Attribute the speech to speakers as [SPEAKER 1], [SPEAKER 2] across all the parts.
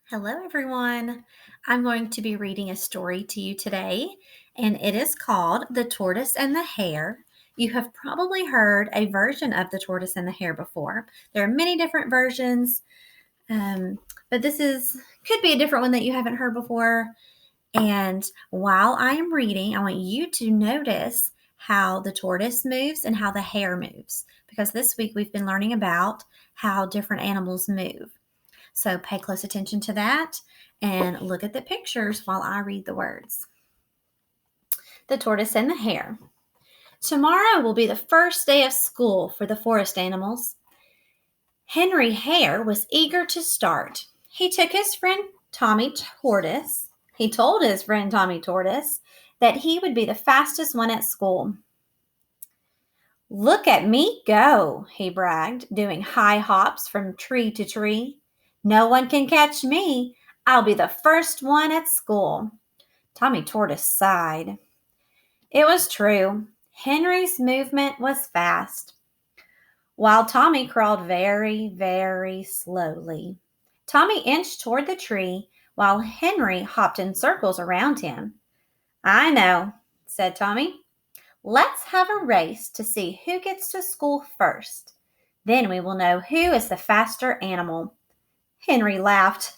[SPEAKER 1] Hello, everyone. I'm going to be reading a story to you today, and it is called The Tortoise and the Hare. You have probably heard a version of The Tortoise and the Hare before. There are many different versions, but could be a different one that you haven't heard before. And while I am reading, I want you to notice how the tortoise moves and how the hare moves, because this week we've been learning about how different animals move. So pay close attention to that and look at the pictures while I read the words. The tortoise and the hare. Tomorrow will be the first day of school for the forest animals. Henry Hare was eager to start. He took his friend Tommy Tortoise. He told his friend Tommy Tortoise that he would be the fastest one at school. "Look at me go," he bragged, doing high hops from tree to tree. "No one can catch me. I'll be the first one at school." Tommy Tortoise sighed. It was true. Henry's movement was fast, while Tommy crawled very, very slowly. Tommy inched toward the tree while Henry hopped in circles around him. "I know," said Tommy. "Let's have a race to see who gets to school first. Then we will know who is the faster animal." Henry laughed.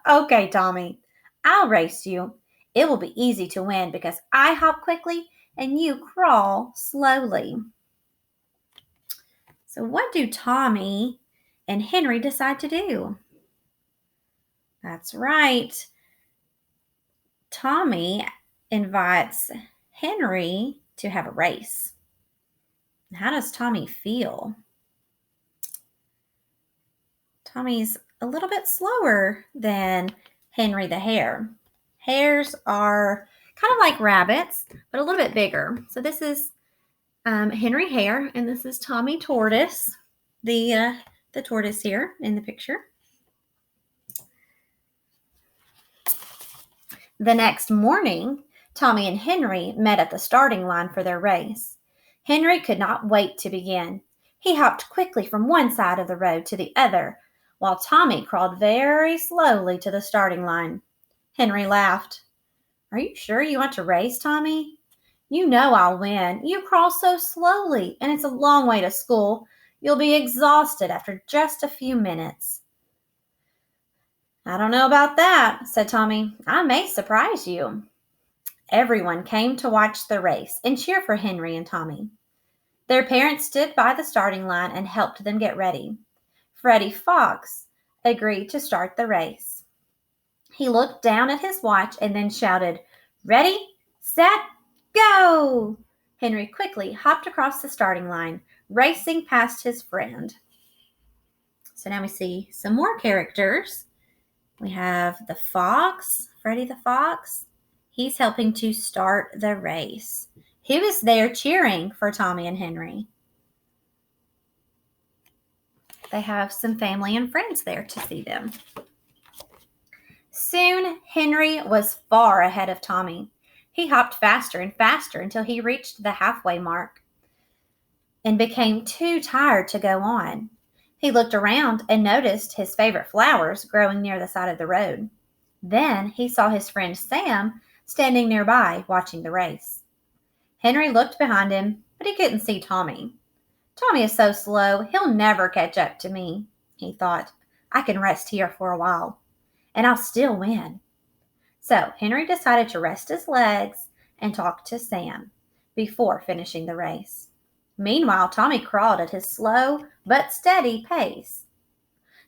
[SPEAKER 1] "Okay, Tommy, I'll race you. It will be easy to win because I hop quickly and you crawl slowly." So what do Tommy and Henry decide to do? That's right. Tommy invites Henry to have a race. How does Tommy feel? Tommy's a little bit slower than Henry the hare. Hares are kind of like rabbits, but a little bit bigger. So this is Henry Hare, and this is Tommy Tortoise, the tortoise here in the picture. The next morning, Tommy and Henry met at the starting line for their race. Henry could not wait to begin. He hopped quickly from one side of the road to the other, while Tommy crawled very slowly to the starting line. Henry laughed. "Are you sure you want to race, Tommy? You know I'll win. You crawl so slowly, and it's a long way to school. You'll be exhausted after just a few minutes." "I don't know about that," said Tommy. "I may surprise you." Everyone came to watch the race and cheer for Henry and Tommy. Their parents stood by the starting line and helped them get ready. Freddie Fox agreed to start the race. He looked down at his watch and then shouted, "Ready, set, go!" Henry quickly hopped across the starting line, racing past his friend. So now we see some more characters. We have the fox, Freddie the fox. He's helping to start the race. He was there cheering for Tommy and Henry. They have some family and friends there to see them. Soon, Henry was far ahead of Tommy. He hopped faster and faster until he reached the halfway mark and became too tired to go on. He looked around and noticed his favorite flowers growing near the side of the road. Then he saw his friend Sam standing nearby watching the race. Henry looked behind him, but he couldn't see Tommy. "Tommy is so slow, he'll never catch up to me," he thought. "I can rest here for a while, and I'll still win." So Henry decided to rest his legs and talk to Sam before finishing the race. Meanwhile, Tommy crawled at his slow but steady pace.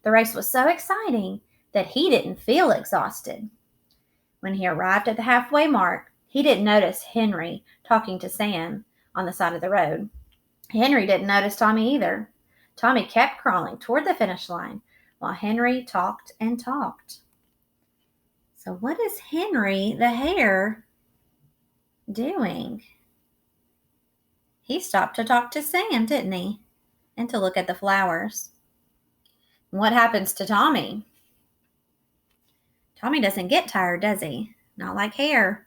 [SPEAKER 1] The race was so exciting that he didn't feel exhausted. When he arrived at the halfway mark, he didn't notice Henry talking to Sam on the side of the road. Henry didn't notice Tommy either. Tommy kept crawling toward the finish line while Henry talked and talked. So what is Henry the hare doing? He stopped to talk to Sam, didn't he? And to look at the flowers. What happens to Tommy? Tommy doesn't get tired, does he? Not like Hare.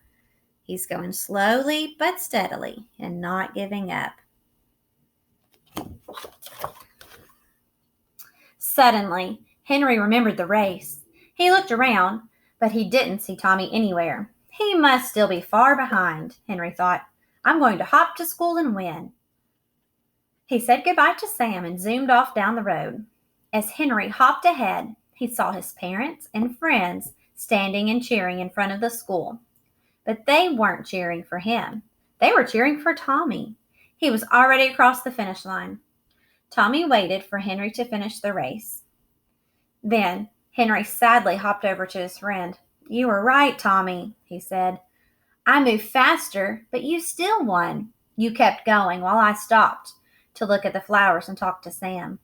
[SPEAKER 1] He's going slowly but steadily and not giving up. Suddenly, Henry remembered the race. He looked around, but he didn't see Tommy anywhere. He must still be far behind, Henry thought. I'm going to hop to school and win. He said goodbye to Sam and zoomed off down the road. As Henry hopped ahead, he saw his parents and friends standing and cheering in front of the school. But they weren't cheering for him. They were cheering for Tommy. He was already across the finish line. Tommy waited for Henry to finish the race. Then Henry sadly hopped over to his friend. You were right, Tommy, he said. I moved faster, but you still won. You kept going while I stopped to look at the flowers and talk to Sam.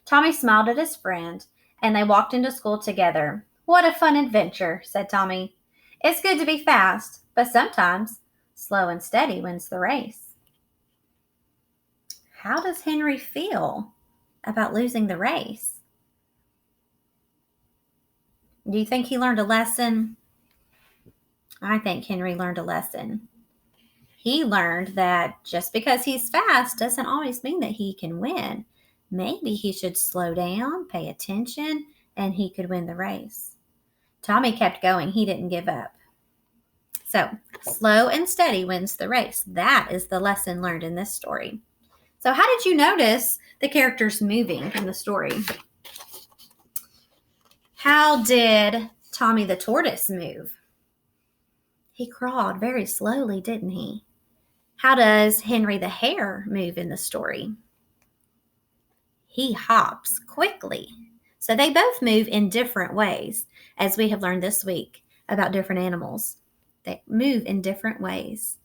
[SPEAKER 1] Tommy smiled at his friend, and they walked into school together. What a fun adventure, said Tommy. It's good to be fast, but sometimes slow and steady wins the race. How does Henry feel about losing the race? Do you think he learned a lesson? I think Henry learned a lesson. He learned that just because he's fast doesn't always mean that he can win. Maybe he should slow down, pay attention, and he could win the race. Tommy kept going. He didn't give up. So, slow and steady wins the race. That is the lesson learned in this story. So, how did you notice the characters moving in the story? How did Tommy the tortoise move? He crawled very slowly, didn't he? How does Henry the hare move in the story? He hops quickly. So they both move in different ways, as we have learned this week about different animals. They move in different ways.